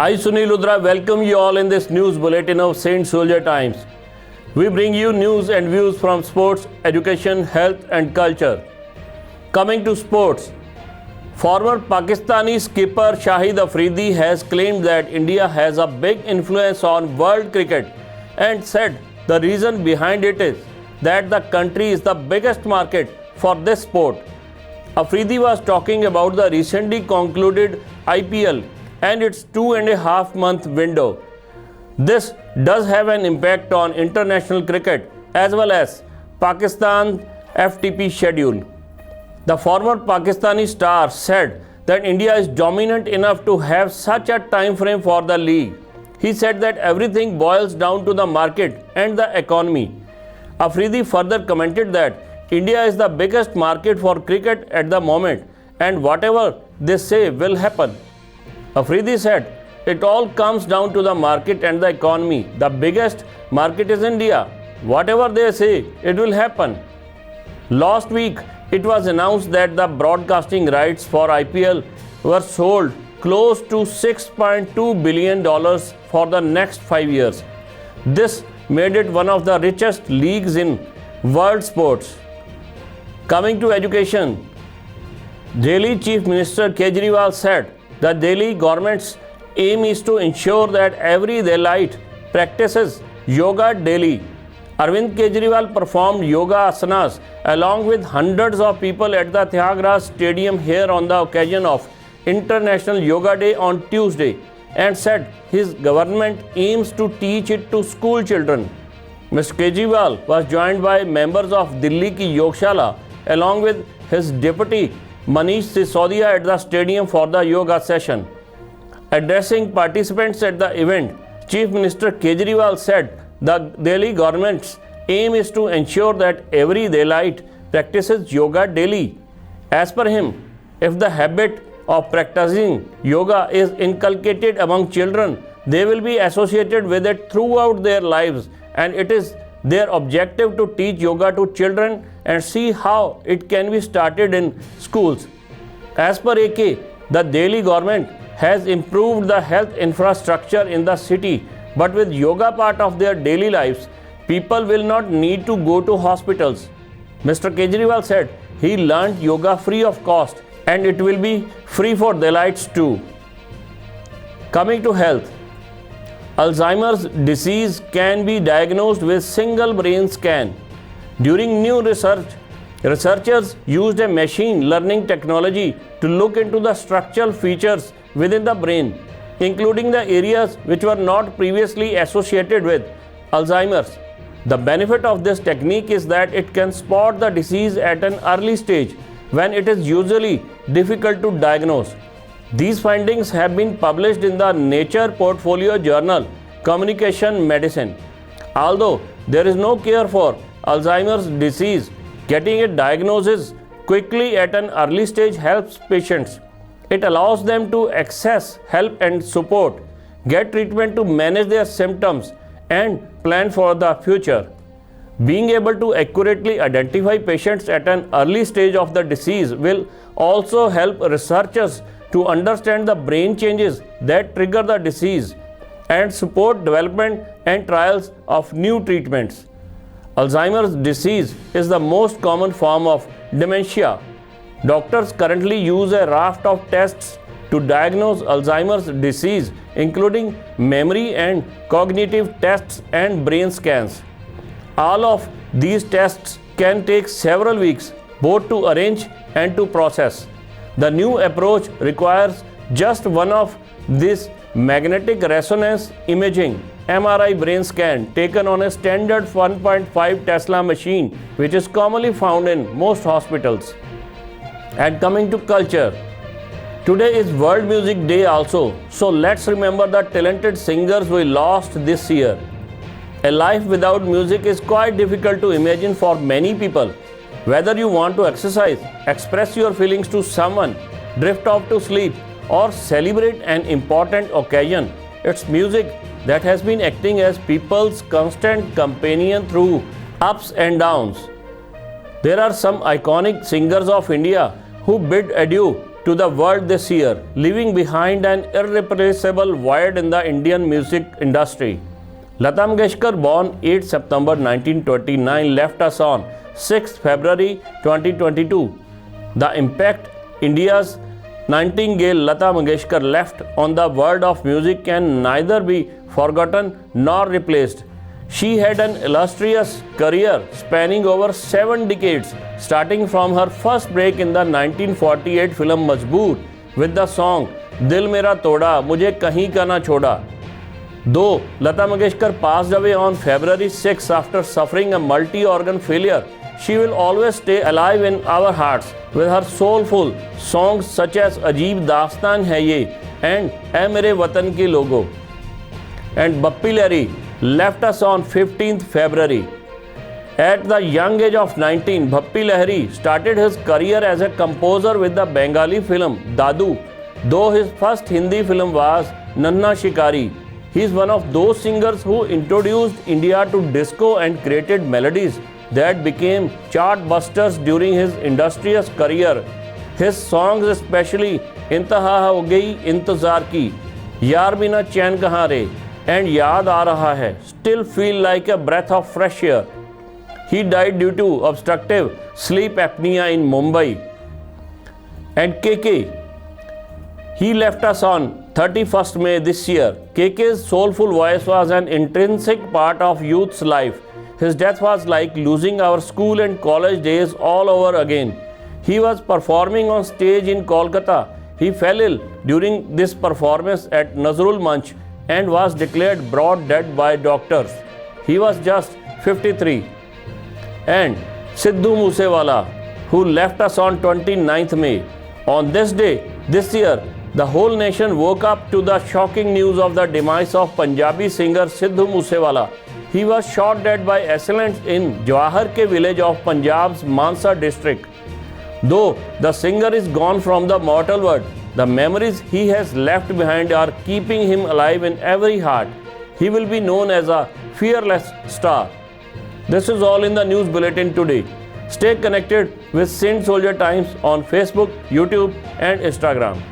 I, Sunil Ludra, welcome you all in this news bulletin of Saint Soldier Times. We bring you news and views from sports, education, health and culture. Coming to sports, former Pakistani skipper Shahid Afridi has claimed that India has a big influence on world cricket and said the reason behind it is that the country is the biggest market for this sport. Afridi was talking about the recently concluded IPL and its 2.5-month window. This does have an impact on international cricket as well as Pakistan's FTP schedule. The former Pakistani star said that India is dominant enough to have such a time frame for the league. He said that everything boils down to the market and the economy. Afridi further commented that India is the biggest market for cricket at the moment and whatever they say will happen. Afridi said, it all comes down to the market and the economy. The biggest market is India. Whatever they say, it will happen. Last week, it was announced that the broadcasting rights for IPL were sold close to $6.2 billion for the next 5 years. This made it one of the richest leagues in world sports. Coming to education, Delhi Chief Minister Kejriwal said the Delhi government's aim is to ensure that every Delhiite practices yoga daily. Arvind Kejriwal performed yoga asanas along with hundreds of people at the Thiagraj Stadium here on the occasion of International Yoga Day on Tuesday and said his government aims to teach it to school children. Mr. Kejriwal was joined by members of Delhiite Yogashala along with his deputy Manish Sisodia at the stadium for the yoga session. Addressing participants at the event, Chief Minister Kejriwal said the Delhi government's aim is to ensure that every Delhiite practices yoga daily. As per him, if the habit of practicing yoga is inculcated among children, they will be associated with it throughout their lives, and it is their objective to teach yoga to children and see how it can be started in schools. As per AK, the Delhi government has improved the health infrastructure in the city, but with yoga part of their daily lives, people will not need to go to hospitals. Mr. Kejriwal said he learned yoga free of cost and it will be free for Delhiites too. Coming to health, Alzheimer's disease can be diagnosed with single brain scan. During new research, researchers used a machine learning technology to look into the structural features within the brain, including the areas which were not previously associated with Alzheimer's. The benefit of this technique is that it can spot the disease at an early stage when it is usually difficult to diagnose. These findings have been published in the Nature Portfolio Journal, Communication Medicine. Although there is no cure for Alzheimer's disease, getting a diagnosis quickly at an early stage helps patients. It allows them to access help and support, get treatment to manage their symptoms, and plan for the future. Being able to accurately identify patients at an early stage of the disease will also help researchers to understand the brain changes that trigger the disease and support development and trials of new treatments. Alzheimer's disease is the most common form of dementia. Doctors currently use a raft of tests to diagnose Alzheimer's disease, including memory and cognitive tests and brain scans. All of these tests can take several weeks, both to arrange and to process. The new approach requires just one of this magnetic resonance imaging MRI brain scan taken on a standard 1.5 Tesla machine, which is commonly found in most hospitals. And coming to culture, today is World Music Day also, so let's remember the talented singers we lost this year. A life without music is quite difficult to imagine for many people. Whether you want to exercise, express your feelings to someone, drift off to sleep, or celebrate an important occasion, it's music that has been acting as people's constant companion through ups and downs. There are some iconic singers of India who bid adieu to the world this year, leaving behind an irreplaceable void in the Indian music industry. Lata Mangeshkar, born 8 September 1929, left us on 6 February 2022. The impact India's Nightingale Lata Mangeshkar left on the world of music can neither be forgotten nor replaced. She had an illustrious career spanning over 7 decades, starting from her first break in the 1948 film Majboor with the song Dil Mera Toda, Mujhe Kahin Ka Na Choda. Though Lata Mangeshkar passed away on February 6 after suffering a multi-organ failure, she will always stay alive in our hearts with her soulful songs such as Ajeeb Dastaan Hai Ye and Ae Mere Watan Ki Logo. And Bappi Lahiri left us on 15th February. At the young age of 19, Bappi Lahiri started his career as a composer with the Bengali film Dadu, though his first Hindi film was Nanna Shikari. He is one of those singers who introduced India to disco and created melodies that became chart busters during his illustrious career. His songs, especially Intaha Ho Gayi Intezar Ki, Yaar Bina Chain Kahan Re, and Yaad Aa Raha Hai, still feel like a breath of fresh air. He died due to obstructive sleep apnea in Mumbai. And KK, he left us on 31st May this year. KK's soulful voice was an intrinsic part of youth's life. His death was like losing our school and college days all over again. He was performing on stage in Kolkata. He fell ill during this performance at Nazrul Manch and was declared broad dead by doctors. He was just 53. And Sidhu Moosewala, who left us on 29th May. On this day, this year, the whole nation woke up to the shocking news of the demise of Punjabi singer Sidhu Moosewala. He was shot dead by assailants in Jawahar Ke village of Punjab's Mansa district. Though the singer is gone from the mortal world, the memories he has left behind are keeping him alive in every heart. He will be known as a fearless star. This is all in the news bulletin today. Stay connected with Saint Soldier Times on Facebook, YouTube and Instagram.